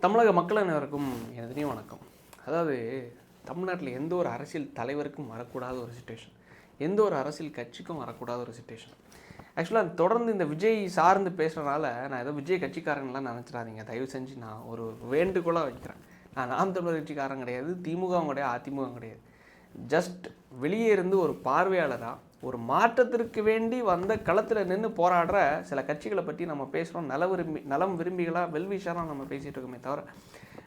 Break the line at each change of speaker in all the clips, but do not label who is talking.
தமிழக மக்கள் அனைவருக்கும் எதிரையும் வணக்கம். அதாவது தமிழ்நாட்டில் எந்த ஒரு அரசியல் தலைவருக்கும் வரக்கூடாத ஒரு சுச்சுவேஷன், எந்த ஒரு அரசியல் கட்சிக்கும் வரக்கூடாத ஒரு சுச்சுவேஷன். ஆக்சுவலாக தொடர்ந்து இந்த விஜய் சார்ந்து பேசுகிறனால நான் ஏதோ விஜய் கட்சிக்காரங்களாம் நினச்சிடாதீங்க. தயவு செஞ்சு நான் ஒரு வேண்டுகோளாக வைக்கிறேன். நான் நாம் தமிழர் கட்சிக்காரன் கிடையாது, திமுகவும் கிடையாது, அதிமுகவும் கிடையாது. ஜஸ்ட் வெளியே இருந்து ஒரு பார்வையாளராக ஒரு மாற்றத்திற்கு வேண்டி வந்த களத்தில் நின்று போராடுற சில கட்சிகளை பற்றி நம்ம பேசுகிறோம். நலம் விரும்பிகளாக வெல்விஷராக நம்ம பேசிகிட்டு இருக்கோமே தவிர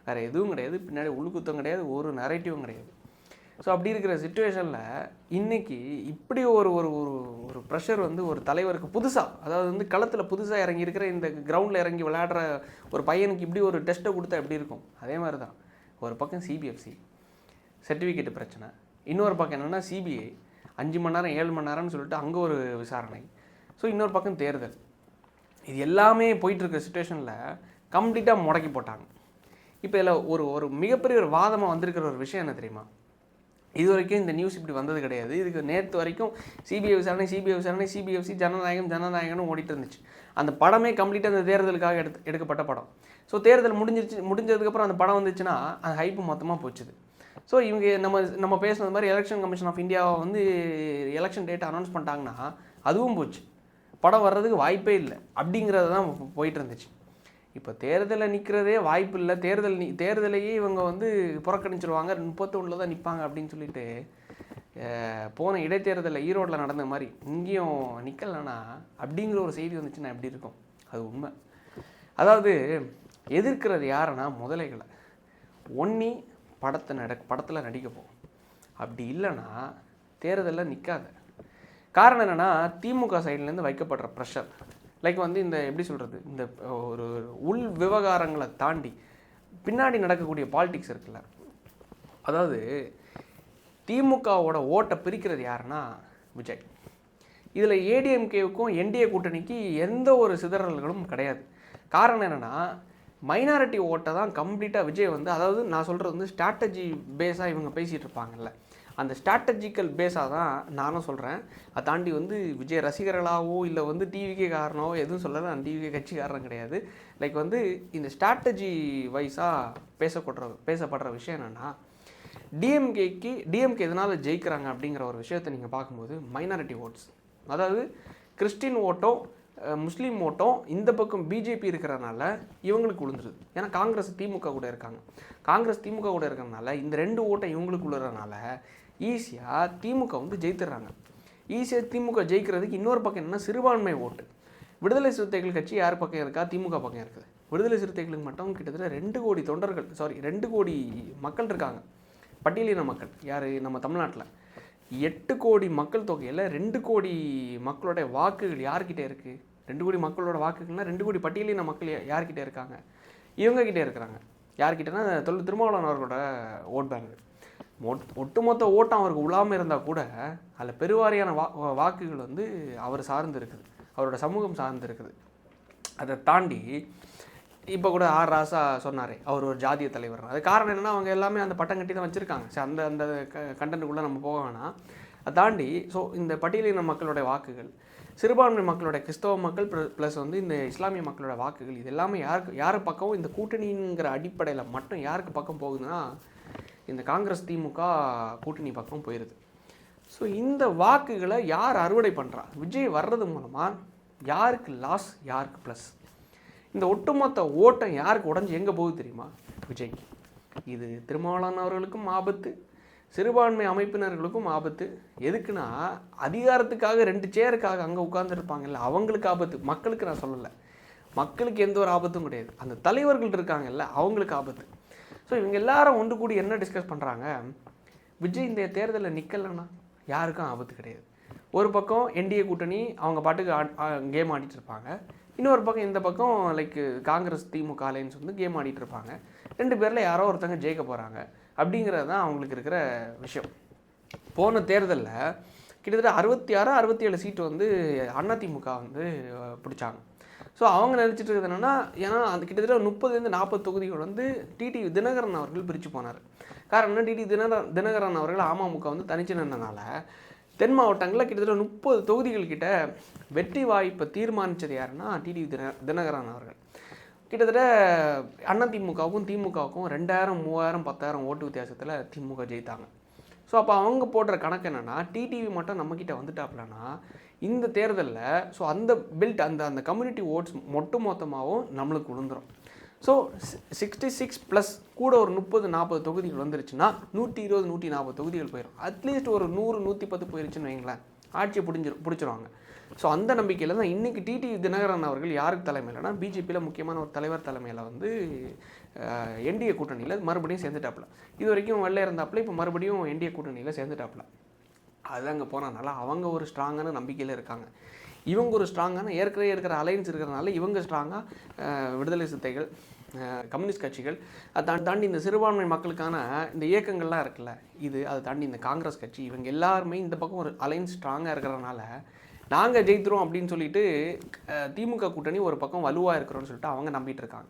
வேறு எதுவும் கிடையாது. பின்னாடி உள்குத்தம் கிடையாது, ஒரு நரேட்டிவும் கிடையாது. ஸோ அப்படி இருக்கிற சுச்சுவேஷனில் இன்றைக்கி இப்படி ஒரு ஒரு ஒரு ஒரு ப்ரெஷர் வந்து ஒரு தலைவருக்கு புதுசாக, அதாவது வந்து களத்தில் புதுசாக இறங்கி இருக்கிற இந்த கிரவுண்டில் இறங்கி விளையாடுற ஒரு பையனுக்கு இப்படி ஒரு டெஸ்ட்டை கொடுத்தா எப்படி இருக்கும்? அதே மாதிரி தான் ஒரு பக்கம் சிபிஎஃப்சி சர்டிஃபிகேட்டு பிரச்சனை, இன்னொரு பக்கம் என்னென்னா சிபிஐ 5 மணி நேரம் 7 மணி நேரம்னு சொல்லிட்டு அங்கே ஒரு விசாரணை. ஸோ இன்னொரு பக்கம் தேர்தல். இது எல்லாமே போயிட்டுருக்க சுச்சுவேஷனில் கம்ப்ளீட்டாக முடக்கி போட்டாங்க. இப்போ இதில் ஒரு ஒரு மிகப்பெரிய ஒரு வாதமாக வந்திருக்கிற ஒரு விஷயம் என்ன தெரியுமா? இது வரைக்கும் இந்த நியூஸ் இப்படி வந்தது கிடையாது. இதுக்கு நேற்று வரைக்கும் சிபிஐ விசாரணை, சிபிஎஃப்சி ஜனநாயகம்னு ஓடிட்டு இருந்துச்சு. அந்த படமே கம்ப்ளீட்டாக அந்த தேர்தலுக்காக எடுக்கப்பட்ட படம். ஸோ தேர்தல் முடிஞ்சதுக்கப்புறம் அந்த படம் வந்துச்சுன்னா அந்த ஹைப்பு மொத்தமாக போச்சுது. ஸோ இவங்க நம்ம பேசுனது மாதிரி எலெக்ஷன் கமிஷன் ஆஃப் இந்தியாவை வந்து எலெக்ஷன் டேட் அனௌன்ஸ் பண்ணிட்டாங்கன்னா அதுவும் போச்சு. படம் வர்றதுக்கு வாய்ப்பே இல்லை அப்படிங்கிறது தான் போயிட்டு இருந்துச்சு. இப்போ தேர்தலில் நிற்கிறதே வாய்ப்பு இல்லை, தேர்தலையே இவங்க வந்து புறக்கணிச்சிருவாங்க, 31 தான் நிற்பாங்க அப்படின்னு சொல்லிட்டு போன இடைத்தேர்தலில் ஈரோட்டில் நடந்த மாதிரி இங்கேயும் நிற்கலன்னா அப்படிங்கிற ஒரு செய்தி வந்துச்சுன்னா எப்படி இருக்கும்? அது உண்மை. அதாவது எதிர்க்கிறது யாருன்னா முதலைகளை. ஒன்னி படத்தில் நடிக்க போகும், அப்படி இல்லைன்னா தேர்தலில் நிற்காத. காரணம் என்னென்னா திமுக சைட்லேருந்து வைக்கப்படுற ப்ரெஷர். லைக் வந்து இந்த எப்படி சொல்கிறது, இந்த ஒரு உள் விவகாரங்களை தாண்டி பின்னாடி நடக்கக்கூடிய பாலிடிக்ஸ் இருக்குல்ல. அதாவது திமுகவோட ஓட்டை பிரிக்கிறது யாருன்னா விஜய். இதில் ஏடிஎம்கேவுக்கும் என்டிஏ கூட்டணிக்கு எந்த ஒரு சிதறல்களும் கிடையாது. காரணம் என்னென்னா மைனாரிட்டி ஓட்டை தான் கம்ப்ளீட்டாக விஜய் வந்து, அதாவது நான் சொல்கிறது வந்து ஸ்ட்ராட்டஜி பேஸாக இவங்க பேசிகிட்டு இருப்பாங்கல்ல, அந்த ஸ்ட்ராட்டஜிக்கல் பேஸாக தான் நானும் சொல்கிறேன். அதை தாண்டி வந்து விஜய் ரசிகர்களாகவோ இல்லை வந்து டிவிகே காரணமோ எதுவும் சொல்லலை. நான் டிவிகே கட்சிக்காரன் கிடையாது. லைக் வந்து இந்த ஸ்ட்ராட்டஜி வைஸாக பேசப்படுற விஷயம் என்னென்னா, டிஎம்கே எதனால் ஜெயிக்கிறாங்க அப்படிங்கிற ஒரு விஷயத்தை நீங்கள் பார்க்கும்போது மைனாரிட்டி ஓட்ஸ், அதாவது கிறிஸ்டின் ஓட்டம் முஸ்லீம் ஓட்டம் இந்த பக்கம் பிஜேபி இருக்கிறனால இவங்களுக்கு விழுந்துருது. ஏன்னா காங்கிரஸ் திமுக கூட இருக்காங்க. இருக்கிறனால இந்த 2 ஓட்டை இவங்களுக்கு விழுறதுனால ஈஸியாக திமுக வந்து ஜெயித்துடுறாங்க. ஈஸியாக திமுக ஜெயிக்கிறதுக்கு இன்னொரு பக்கம் என்னென்னா சிறுபான்மை ஓட்டு. விடுதலை சிறுத்தைகள் கட்சி யார் பக்கம் இருக்கா? திமுக பக்கம் இருக்குது. விடுதலை சிறுத்தைகளுக்கு மட்டும் கிட்டத்தட்ட 2 கோடி மக்கள் இருக்காங்க, பட்டியலின மக்கள். யார்? நம்ம தமிழ்நாட்டில் 8 கோடி மக்கள் தொகையில் 2 கோடி மக்களோட வாக்குகள் யார்கிட்ட இருக்குது? 2 கோடி மக்களோட வாக்குகள்னால் 2 கோடி பட்டியலின மக்கள் யார்கிட்ட இருக்காங்க? இவங்ககிட்ட இருக்கிறாங்க. யார்கிட்டனா திருமாவளவன் அவர்களோட ஓட் பேங்க். ஒட்டுமொத்த ஓட்டம் அவருக்கு உழாமல் இருந்தால் கூட அதில் பெருவாரியான வாக்குகள் வந்து அவர் சார்ந்து இருக்குது, அவரோட சமூகம் சார்ந்து இருக்குது. அதை தாண்டி இப்போ கூட ஆர் ராசா சொன்னார் அவர் ஒரு ஜாதிய தலைவர். அது காரணம் என்னென்னா அவங்க எல்லாமே அந்த பட்டம் கட்டி தான் வச்சுருக்காங்க. சரி, அந்த கண்டென்ட்டுக்குள்ளே நம்ம போக வேணாம். அதை தாண்டி ஸோ இந்த பட்டியலின மக்களோட வாக்குகள், சிறுபான்மை மக்களோட கிறிஸ்தவ மக்கள் ப்ளஸ் வந்து இந்த இஸ்லாமிய மக்களோட வாக்குகள், இது எல்லாமே யார் பக்கம் இந்த கூட்டணிங்கிற அடிப்படையில் மட்டும் யாருக்கு பக்கம் போகுதுன்னா இந்த காங்கிரஸ் திமுக கூட்டணி பக்கம் போயிடுது. ஸோ இந்த வாக்குகளை யார் அறுவடை பண்ணுறா? விஜய் வர்றது மூலமாக யாருக்கு லாஸ், யாருக்கு ப்ளஸ்? இந்த ஒட்டுமொத்த ஓட்டம் யாருக்கு உடஞ்சி எங்கே போகுது தெரியுமா? விஜய்க்கு. இது திருமாவளவன் அவர்களுக்கும் ஆபத்து, சிறுபான்மை அமைப்பினர்களுக்கும் ஆபத்து. எதுக்குன்னா அதிகாரத்துக்காக 2 சேருக்காக அங்கே உட்கார்ந்துருப்பாங்கல்ல, அவங்களுக்கு ஆபத்து. மக்களுக்கு நான் சொல்லலை, மக்களுக்கு எந்த ஒரு ஆபத்தும் கிடையாது. அந்த தலைவர்கள் இருக்காங்கல்ல, அவங்களுக்கு ஆபத்து. ஸோ இவங்க எல்லாரும் ஒன்று கூடி என்ன டிஸ்கஸ் பண்ணுறாங்க? விஜய் இந்த தேர்தலில் நிற்கலைன்னா யாருக்கும் ஆபத்து கிடையாது. ஒரு பக்கம் என்டிஏ கூட்டணி அவங்க பாட்டுக்கு கேம் ஆடிட்டு இருப்பாங்க, இன்னொரு பக்கம் இந்த பக்கம் லைக் காங்கிரஸ் திமுக அலையன்ஸ் வந்து கேம் ஆடிட்டு இருப்பாங்க. 2 பேரில் யாரோ ஒருத்தங்க ஜெயிக்க போகிறாங்க அப்படிங்கிறது தான் அவங்களுக்கு இருக்கிற விஷயம். போன தேர்தலில் கிட்டத்தட்ட 66-67 சீட்டு வந்து அதிமுக வந்து பிடிச்சாங்க. ஸோ அவங்க நினச்சிட்டு இருக்கிறது என்னென்னா, ஏன்னா அந்த கிட்டத்தட்ட 30-40 தொகுதிகள் வந்து டிடிவி தினகரன் அவர்கள் பிரித்து போனார். காரணம் என்ன? டிடிவி தினகரன் அவர்கள் அமமுக வந்து தனிச்சு நின்றனால தென் மாவட்டங்களில் கிட்டத்தட்ட 30 தொகுதிகள் கிட்ட வெற்றி வாய்ப்பை தீர்மானித்தது யாருன்னா டிடிவி தினகரன் அவர்கள். கிட்டத்தட்ட அதிமுகவுக்கும் திமுகவுக்கும் 2000 3000 10,000 ஓட்டு வித்தியாசத்தில் திமுக ஜெயித்தாங்க. ஸோ அப்போ அவங்க போடுற கணக்கு என்னென்னா, டிடிவி மட்டும் நம்மக்கிட்ட வந்துட்டாப்லன்னா இந்த தேர்தலில் ஸோ அந்த பில்ட் அந்த கம்யூனிட்டி ஓட்ஸ் மொத்தமாகவும் நம்மளுக்கு விழுந்துடும். ஸோ 66 ப்ளஸ் கூட ஒரு 30-40 தொகுதிகள் வந்துருச்சுன்னா 120 140 தொகுதிகள் போயிடும். அட்லீஸ்ட் ஒரு 100 110 போயிருச்சுன்னு வைங்களேன், ஆட்சியை பிடிச்சிருவாங்க. ஸோ அந்த நம்பிக்கையில் தான் இன்றைக்கி டிடிவி தினகரன் அவர்கள் யாருக்கு தலைமையில்னா பிஜேபியில் முக்கியமான ஒரு தலைவர் தலைமையில் வந்து என்டிஏ கூட்டணியில் மறுபடியும் சேர்ந்துட்டாப்புல. இது வரைக்கும் வெளில இருந்தாப்புல, இப்போ மறுபடியும் என்டிஏ கூட்டணியில் சேர்ந்துட்டாப்புல. அது அங்கே போனதுனால அவங்க ஒரு ஸ்ட்ராங்கான நம்பிக்கையில் இருக்காங்க. இவங்க ஒரு ஸ்ட்ராங்கான ஏற்கனவே இருக்கிற அலைன்ஸ் இருக்கிறதுனால இவங்க ஸ்ட்ராங்காக விடுதலை சிறுத்தைகள், கம்யூனிஸ்ட் கட்சிகள், அதை தாண்டி இந்த சிறுபான்மை மக்களுக்கான இந்த இயக்கங்கள்லாம் இருக்குல்ல, அதை தாண்டி இந்த காங்கிரஸ் கட்சி, இவங்க எல்லாருமே இந்த பக்கம் ஒரு அலைன்ஸ் ஸ்ட்ராங்காக இருக்கிறதுனால நாங்கள் ஜெயித்துறோம் அப்படின்னு சொல்லிட்டு திமுக கூட்டணி ஒரு பக்கம் வலுவாக இருக்கிறோன்னு சொல்லிட்டு அவங்க நம்பிட்டு இருக்காங்க.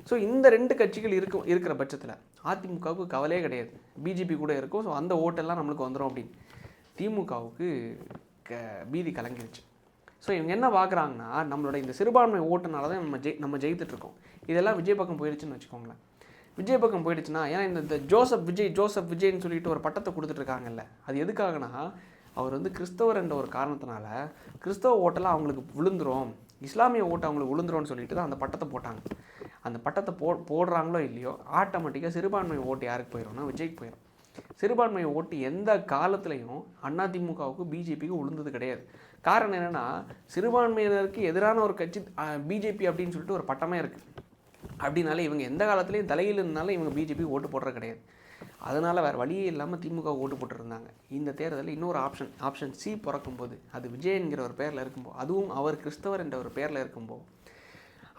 ஸோ இந்த 2 கட்சிகள் இருக்கிற பட்சத்தில் அதிமுகவுக்கு கவலையே கிடையாது, பிஜேபி கூட இருக்கும். ஸோ அந்த ஓட்டெல்லாம் நம்மளுக்கு வந்துடும் அப்படின்னு திமுகவுக்கு பீதி கலங்கிருச்சு. ஸோ இவங்க என்ன பார்க்குறாங்கன்னா, நம்மளோட இந்த சிறுபான்மை ஓட்டுனால தான் நம்ம ஜெயித்துட்ருக்கோம். இதெல்லாம் விஜய் பக்கம் போயிடுச்சுன்னு வச்சுக்கோங்களேன். விஜய் பக்கம் போயிடுச்சுன்னா, ஏன்னா இந்த ஜோசப் விஜய்ன்னு சொல்லிட்டு ஒரு பட்டத்தை கொடுத்துட்ருக்காங்கல்ல, அது எதுக்காகனா அவர் வந்து கிறிஸ்தவர் என்ற ஒரு காரணத்தினால கிறிஸ்தவ ஓட்டெல்லாம் அவங்களுக்கு விழுந்துரும், இஸ்லாமிய ஓட்டு அவங்களுக்கு விழுந்துரும்னு சொல்லிட்டு தான் அந்த பட்டத்தை போட்டாங்க. அந்த பட்டத்தை போடுறாங்களோ இல்லையோ ஆட்டோமேட்டிக்காக சிறுபான்மை ஓட்டு யாருக்கு போயிடும்னா விஜய்க்கு போயிடும். சிறுபான்மை ஓட்டு எந்த காலத்துலேயும் அதிமுகவுக்கு பிஜேபிக்கு விழுந்தது கிடையாது. காரணம் என்னென்னா, சிறுபான்மையினருக்கு எதிரான ஒரு கட்சி பிஜேபி அப்படின்னு சொல்லிட்டு ஒரு பட்டமே இருக்குது. அப்படின்னாலே இவங்க எந்த காலத்துலேயும் தலையில் இருந்தாலும் இவங்க பிஜேபி ஓட்டு போடுறது கிடையாது. அதனால் வேறு வழியே இல்லாமல் திமுக ஓட்டு போட்டுருந்தாங்க. இந்த தேர்தலில் இன்னொரு ஆப்ஷன் சி பிறக்கும்போது, அது விஜய் என்கிற ஒரு பேரில் இருக்கும்போது, அதுவும் அவர் கிறிஸ்தவர் என்ற ஒரு பேரில் இருக்கும்போது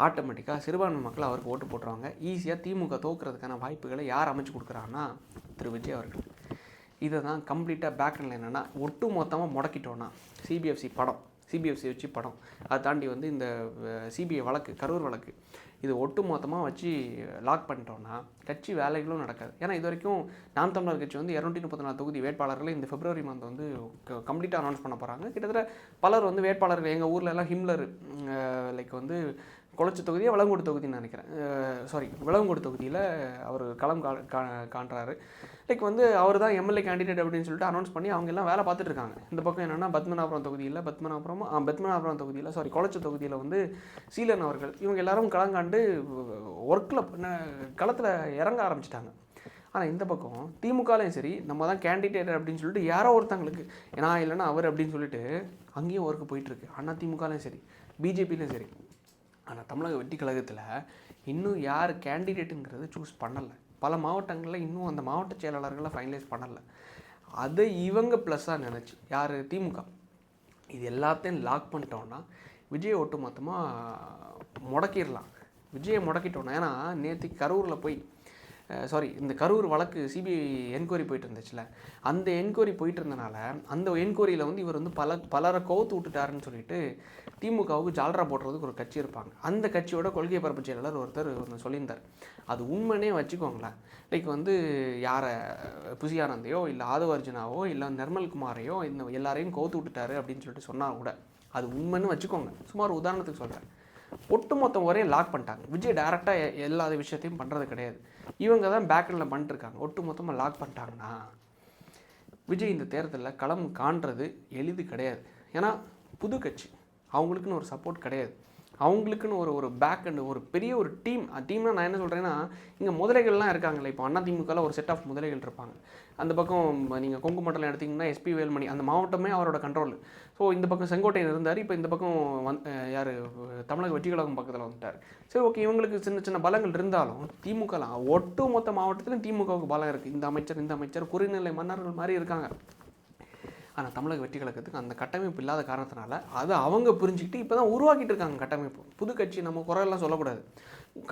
ஆட்டோமேட்டிக்காக சிறுபான்மை மக்கள் அவருக்கு ஓட்டு போட்டுருவாங்க. ஈஸியாக திமுக தோக்குறதுக்கான வாய்ப்புகளை யார் அமைச்சு கொடுக்குறாங்கன்னா திரு விஜய் அவர்கள். இதை தான் கம்ப்ளீட்டாக பேக்ரவுண்டில் என்னென்னா, ஒட்டு மொத்தமாக முடக்கிட்டோன்னா சிபிஎஃப்சி வச்சு படம், அதை தாண்டி வந்து இந்த சிபிஐ வழக்கு, கரூர் வழக்கு, இது ஒட்டு மொத்தமாக வச்சு லாக் பண்ணிட்டோன்னா கட்சி வேலைகளும் நடக்காது. ஏன்னா இது வரைக்கும் நாம் தமிழர் கட்சி வந்து 234 தொகுதி வேட்பாளர்களை இந்த பிப்ரவரி மந்த் வந்து கம்ப்ளீட்டாக அனௌன்ஸ் பண்ண போகிறாங்க. கிட்டத்தட்ட பலர் வந்து வேட்பாளர்கள் எங்கள் ஊரில் எல்லாம் ஹிம்லர் லைக் வந்து கொளச்சி தொகுதியாக விளங்கோடு தொகுதின்னு நினைக்கிறேன், விளங்கோடு தொகுதியில் அவர் களம் காண்றாரு. லைக் வந்து அவர் தான் எம்எல்ஏ கேண்டிடேட் அப்படின்னு சொல்லிட்டு அனௌன்ஸ் பண்ணி அவங்க எல்லாம் வேலை பார்த்துட்டு இருக்காங்க. இந்த பக்கம் என்னென்னா பத்மநாபுரம் தொகுதியில் கொளச்சி தொகுதியில் வந்து சீலன் அவர்கள், இவங்க எல்லாரும் களங்காண்டு ஒர்க்கில் களத்தில் இறங்க ஆரம்பிச்சிட்டாங்க. ஆனால் இந்த பக்கம் திமுகலையும் சரி, நம்ம தான் கேண்டிடேட் அப்படின்னு சொல்லிட்டு யாரோ ஒருத்தங்களுக்கு நான் இல்லைன்னா அவர் அப்படின்னு சொல்லிட்டு அங்கேயும் ஒர்க்கு போயிட்டுருக்கு. ஆனால் திமுகலையும் சரி, பிஜேபிலையும் சரி. ஆனால் தமிழக வெற்றி கழகத்தில் இன்னும் யார் கேண்டிடேட்டுங்கிறது சூஸ் பண்ணலை. பல மாவட்டங்களில் இன்னும் அந்த மாவட்ட செயலாளர்களை ஃபைனலைஸ் பண்ணலை. அதை இவங்க ப்ளஸ்ஸாக நினச்சி யார் திமுக இது எல்லாத்தையும் லாக் பண்ணிட்டோன்னா விஜய் ஒட்டு மொத்தமாக முடக்கிடலாம். விஜயை முடக்கிட்டோன்னா, ஏன்னா நேற்றுக்கு கரூரில் போய் இந்த கரூர் வழக்கு சிபிஐ என்கொயரி போயிட்டு இருந்துச்சுல, அந்த என்கொயரி போயிட்டு இருந்தனால அந்த என்கொயரியில் வந்து இவர் வந்து பலரை கவுத்து விட்டுட்டாருன்னு சொல்லிட்டு திமுகவுக்கு ஜால்ரா போடுறதுக்கு ஒரு கட்சி இருப்பாங்க. அந்த கட்சியோட கொள்கை பரப்பு செயலாளர் ஒருத்தர் சொல்லியிருந்தார். அது உண்மைனே வச்சுக்கோங்களேன். லைக் வந்து யாரை புசியானந்தையோ இல்லை ஆதவ அர்ஜுனாவோ இல்லை நிர்மல்குமாரையோ இந்த எல்லாரையும் கவுத்து விட்டுட்டாரு அப்படின்னு சொல்லிட்டு சொன்னால் கூட அது உண்மைன்னு வச்சுக்கோங்க. சுமார் உதாரணத்துக்கு சொல்கிறேன். ஒட்டுமொத்த வரையும் லாக் பண்ணிட்டாங்க. விஜய் டேரெக்டாக எல்லா விஷயத்தையும் பண்ணுறது கிடையாது, இவங்க தான் பேக்ரவுண்டில் பண்ணிட்டுருக்காங்க. ஒட்டு மொத்தமாக லாக் பண்ணிட்டாங்கன்னா விஜய் இந்த தேர்தலில் களம் காண்றது எளிது கிடையாது. ஏன்னா புது கட்சி, அவங்களுக்குன்னு ஒரு சப்போர்ட் கிடையாது, அவங்களுக்குன்னு ஒரு பேக் அண்ட் ஒரு பெரிய ஒரு டீம்னா நான் என்ன சொல்கிறேன்னா, இங்கே முதலைகள்லாம் இருக்காங்களே. இப்போ அதிமுகவில் ஒரு செட் ஆஃப் முதலைகள் இருப்பாங்க. அந்த பக்கம் நீங்கள் கொங்கு மண்டலம் எடுத்திங்கன்னா எஸ்பி வேல்மணி, அந்த மாவட்டமே அவரோட கண்ட்ரோல். ஸோ இந்த பக்கம் செங்கோட்டையன் இருந்தார், இப்போ இந்த பக்கம் யார் தமிழக வெற்றி கழகம் பக்கத்தில் வந்துட்டார். சரி, ஓகே, இவங்களுக்கு சின்ன சின்ன பலங்கள் இருந்தாலும் திமுகலாம் ஒட்டு மொத்த மாவட்டத்திலும் திமுகவுக்கு பலம் இருக்குது. இந்த அமைச்சர் குறுநிலை மன்னர்கள் மாதிரி இருக்காங்க. ஆனால் தமிழக வெற்றி கழகத்துக்கு அந்த கட்டமைப்பு இல்லாத காரணத்தினால அதை அவங்க புரிஞ்சுக்கிட்டு இப்போ தான் உருவாக்கிட்டு இருக்காங்க கட்டமைப்பு. புது கட்சி நம்ம குறையெல்லாம் சொல்லக்கூடாது,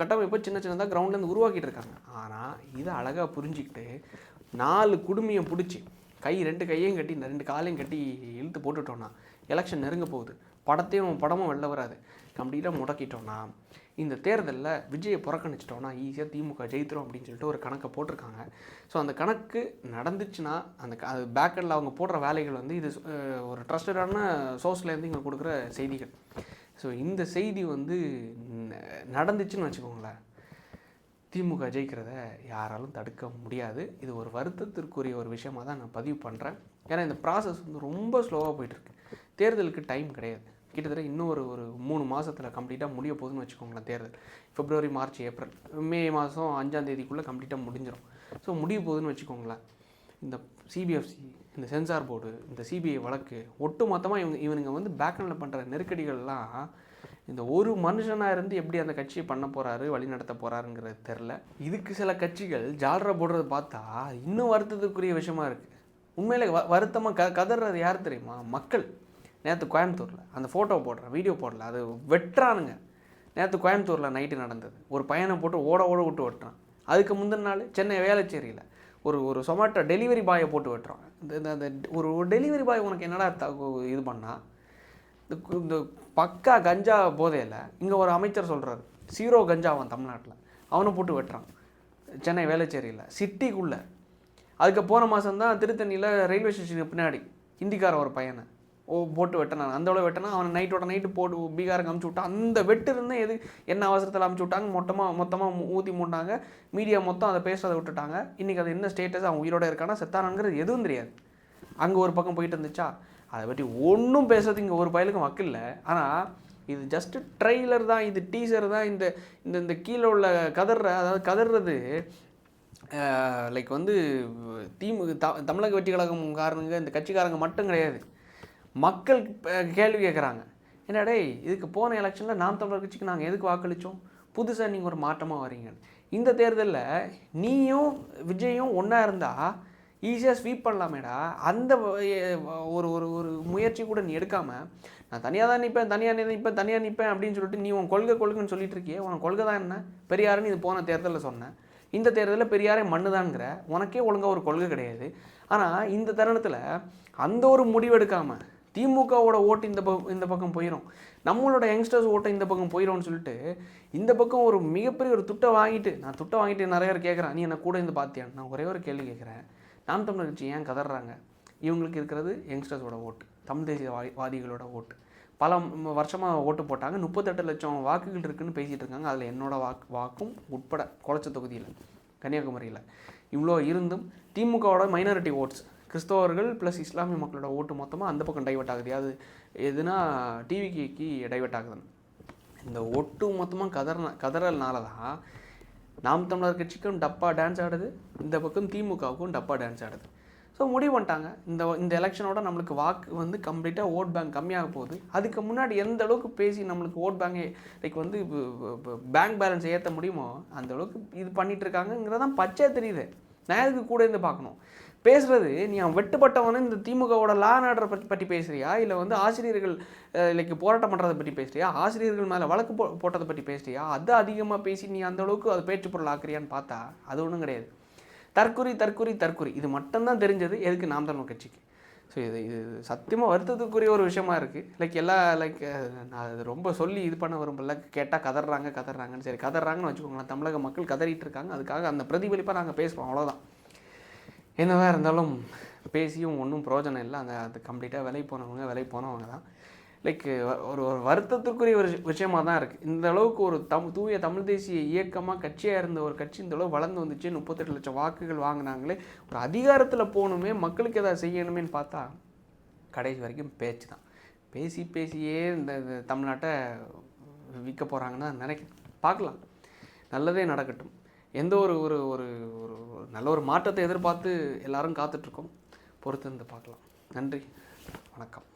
கட்டமைப்பு சின்னதாக கிரவுண்ட்லேருந்து உருவாக்கிட்டு இருக்காங்க. ஆனால் இதை அழகாக புரிஞ்சுக்கிட்டு 4 குடுமையை பிடிச்சி 2 கையையும் கட்டி 2 காலையும் கட்டி இழுத்து போட்டுட்டோன்னா எலெக்ஷன் நெருங்க போகுது. படமும் வெளில வராது. கம்ப்ளீட்டாக முடக்கிட்டோன்னா இந்த தேர்தலில் விஜயை புறக்கணிச்சிட்டோன்னா ஈஸியாக திமுக ஜெயித்துரும் அப்படின்னு சொல்லிட்டு ஒரு கணக்கை போட்டிருக்காங்க. ஸோ அந்த கணக்கு நடந்துச்சுன்னா அது பேக்கெண்டில் அவங்க போடுற வேலைகள் வந்து இது ஒரு ட்ரஸ்டடான சோர்ஸ்லேருந்து இங்கே கொடுக்குற செய்திகள். ஸோ இந்த செய்தி வந்து நடந்துச்சுன்னு வச்சுக்கோங்களேன், திமுக ஜெயிக்கிறத யாராலும் தடுக்க முடியாது. இது ஒரு வருத்தத்திற்குரிய ஒரு விஷயமாக தான் நான் பதிவு பண்ணுறேன். ஏன்னா இந்த ப்ராசஸ் வந்து ரொம்ப ஸ்லோவாக போயிட்டுருக்கு. தேர்தலுக்கு டைம் கிடையாது. கிட்டத்தட்ட இன்னும் ஒரு 3 மாதத்தில் கம்ப்ளீட்டாக முடிய போகுதுன்னு வச்சுக்கோங்களேன் தேர்தல். பிப்ரவரி, மார்ச், ஏப்ரல், மே மாதம் 5ஆம் தேதிக்குள்ளே கம்ப்ளீட்டாக முடிஞ்சிடும். ஸோ முடிய போகுதுன்னு வச்சுக்கோங்களேன். இந்த சிபிஎஃப்சி, இந்த சென்சார் போர்டு, இந்த சிபிஐ வழக்கு ஒட்டு மொத்தமாக இவனுங்க வந்து பேக்ரவுண்டில் பண்ணுற நெருக்கடிகள்லாம் இந்த ஒரு மனுஷனாக இருந்து எப்படி அந்த கட்சியை பண்ண போகிறாரு, வழி நடத்த போகிறாருங்கிறது தெரில. இதுக்கு சில கட்சிகள் ஜால்ரா போடுறது பார்த்தா இன்னும் வருத்தத்துக்குரிய விஷயமா இருக்குது. உண்மையிலே வருத்தமாக கதறது யார் தெரியுமா? மக்கள். நேற்று கோயம்புத்தூரில் அந்த ஃபோட்டோ போடுறேன், வீடியோ போடல, அது வெட்டுறானுங்க. நேற்று கோயம்புத்தூரில் நைட்டு நடந்தது. ஒரு பையனை போட்டு ஓட விட்டு வெட்டுறான். அதுக்கு முந்தின நாள் சென்னை வேளச்சேரியில் ஒரு சொமாட்டோ டெலிவரி பாயை போட்டு வெட்டுறான். இந்த ஒரு டெலிவரி பாய் உனக்கு என்னடா இது பண்ணால் இந்த பக்கா கஞ்சா போதையில் இங்கே ஒரு அமைச்சர் சொல்கிறாரு 0 கஞ்சா அவன் தமிழ்நாட்டில், அவனை போட்டு வெட்டுறான் சென்னை வேளச்சேரியில் சிட்டிக்குள்ளே. அதுக்கு போன மாதம்தான் திருத்தணியில் ரயில்வே ஸ்டேஷனுக்கு பின்னாடி ஹிந்திக்கார ஒரு பையனை போட்டு வெட்டினான். அந்த வெட்டினா அவனை நைட்டு போட்டு பீகாருக்கு அமுச்சு விட்டான். அந்த வெட்டு இருந்தால் எது என்ன அவசரத்தில் அமுச்சு விட்டாங்க, மொத்தமாக ஊற்றி மூட்டாங்க. மீடியா மொத்தம் அதை பேசுறதை விட்டுட்டாங்க. இன்றைக்கி அது என்ன ஸ்டேட்டஸ், அவன் உயிரோட இருக்கானா செத்தானாங்கிறது எதுவும் தெரியாது. அங்கே ஒரு பக்கம் போயிட்டு இருந்துச்சா, அதை பற்றி ஒன்றும் பேசுறது இங்கே ஒரு பயலுக்கும் வக்கு இல்லை. ஆனால் இது ஜஸ்ட்டு ட்ரெய்லர் தான், இது டீசர் தான். இந்த இந்த கீழே உள்ள கதறது லைக் வந்து தமிழக வெற்றி கழகம் காரணங்க, இந்த கட்சிக்காரங்க மட்டும் கிடையாது, மக்கள் கேள்வி கேட்குறாங்க. என்னடே இதுக்கு போன எலெக்ஷனில் நாம் தமிழர் கட்சிக்கு நாங்கள் எதுக்கு வாக்களித்தோம், புதுசாக நீங்கள் ஒரு மாற்றமாக வரீங்க. இந்த தேர்தலில் நீயும் விஜயும் ஒன்றா இருந்தால் ஈஸியாக ஸ்வீப் பண்ணலாமேடா. அந்த ஒரு ஒரு ஒரு முயற்சி கூட நீ எடுக்காமல் நான் தனியாக நிற்பேன் அப்படின்னு சொல்லிட்டு நீ உன் கொள்கைன்னு சொல்லிட்டு இருக்கியே. உனக்கு கொள்கை தான் என்ன? பெரியாருன்னு இது போன தேர்தலில் சொன்னேன். இந்த தேர்தலில் பெரியாரே மண்ணு தான்ங்கிற. உனக்கே ஒழுங்காக ஒரு கொள்கை கிடையாது. ஆனால் இந்த தருணத்தில் அந்த ஒரு முடிவு எடுக்காமல் திமுகவோட ஓட்டு இந்த பக்கம் போயிடும், நம்மளோட யங்ஸ்டர்ஸ் ஓட்டை இந்த பக்கம் போயிடும்னு சொல்லிட்டு இந்த பக்கம் ஒரு மிகப்பெரிய ஒரு துட்டை வாங்கிட்டு நிறைய பேர் கேட்குறேன், நீ என்ன கூட இருந்து பார்த்தியான்னு. நான் ஒரே ஒரு கேள்வி கேட்குறேன், நாம் தமிழர் கட்சி ஏன் கதறாங்க? இவங்களுக்கு இருக்கிறது யங்ஸ்டர்ஸோட ஓட்டு, தமிழ் தேசியவாதிகளோட ஓட்டு. பல வருஷமாக ஓட்டு போட்டாங்க, 38 லட்சம் வாக்குகள் இருக்குதுன்னு பேசிகிட்டு இருக்காங்க. அதில் என்னோட வாக்கும் உட்பட குளச்ச தொகுதியில் கன்னியாகுமரியில். இவ்வளோ இருந்தும் திமுகவோட மைனாரிட்டி ஓட்ஸ், கிறிஸ்தவர்கள் ப்ளஸ் இஸ்லாமிய மக்களோட ஓட்டு மொத்தமாக அந்த பக்கம் டைவெர்ட் ஆகுது. அது எதுனா டிவிக்கு டைவெர்ட் ஆகுதுன்னு. இந்த ஒட்டு மொத்தமாக கதறல்னால தான் நாம் தமிழர் கட்சிக்கும் டப்பா டான்ஸ் ஆடுது, இந்த பக்கம் திமுகவுக்கும் டப்பா டான்ஸ் ஆடுது. ஸோ முடிவு பண்ணிட்டாங்க, இந்த எலெக்ஷனோட நம்மளுக்கு வாக்கு வந்து கம்ப்ளீட்டாக ஓட் பேங்க் கம்மியாக போகுது. அதுக்கு முன்னாடி எந்த அளவுக்கு பேசி நம்மளுக்கு ஓட் பேங்கே லைக் வந்து பேங்க் பேலன்ஸ் ஏற்ற முடியுமோ அந்த அளவுக்கு இது பண்ணிகிட்டு இருக்காங்கிறதான் பச்சை தெரியுது. நான் எதுக்கு கூட இருந்து பார்க்கணும்? பேசுகிறது நீ அவன் வெட்டுப்பட்டவனு இந்த திமுகவோட லா அண்ட் ஆர்டரை பற்றி பேசுகிறியா, இல்லை வந்து ஆசிரியர்கள் லைக் போராட்டம் பண்ணுறதை பற்றி பேசுகிறியா, ஆசிரியர்கள் மேலே வழக்கு போட்டதை பற்றி பேசுகிறியா? அதை அதிகமாக பேசி நீ அந்தளவுக்கு அது பேச்சு பொருள் ஆக்குறியான்னு பார்த்தா அது ஒன்றும் கிடையாது. தற்குறி இது மட்டும்தான் தெரிஞ்சது எதுக்கு நாம் தமிழர் கட்சிக்கு. ஸோ இது சத்தியமாக வருத்தத்துக்குரிய ஒரு விஷயமா இருக்குது. நான் அது ரொம்ப சொல்லி இது பண்ண விரும்பல. கேட்டால் கதறாங்கன்னு. சரி கதறாங்கன்னு வச்சுக்கோங்களேன். தமிழக மக்கள் கதறிட்டு இருக்காங்க, அதுக்காக அந்த பிரதிபலிப்பாக நாங்கள் பேசுகிறோம், அவ்வளோதான். என்னதான் இருந்தாலும் பேசியும் ஒன்றும் பிரயோஜனம் இல்லை. அது கம்ப்ளீட்டாக விலை போனவங்க தான். லைக் ஒரு வருத்தத்துக்குரிய ஒரு விஷயமாக தான் இருக்குது. இந்த அளவுக்கு ஒரு தூய தமிழ் தேசிய இயக்கமாக கட்சியாக இருந்த ஒரு கட்சி இந்த அளவு வளர்ந்து வந்துச்சு, 38 லட்சம் வாக்குகள் வாங்கினாங்களே, ஒரு அதிகாரத்தில் போகணுமே, மக்களுக்கு எதாவது செய்யணுமேன்னு பார்த்தா கடைசி வரைக்கும் பேச்சு தான். பேசியே இந்த தமிழ்நாட்டை விற்க போகிறாங்கன்னு தான் நினைக்கிறேன். பார்க்கலாம், நல்லதே நடக்கட்டும். எந்த ஒரு ஒரு ஒரு ஒரு நல்ல ஒரு மாற்றத்தை எதிர்பார்த்து எல்லாரும் காத்துட்ருக்கோம். பொறுத்து இருந்து பார்க்கலாம். நன்றி, வணக்கம்.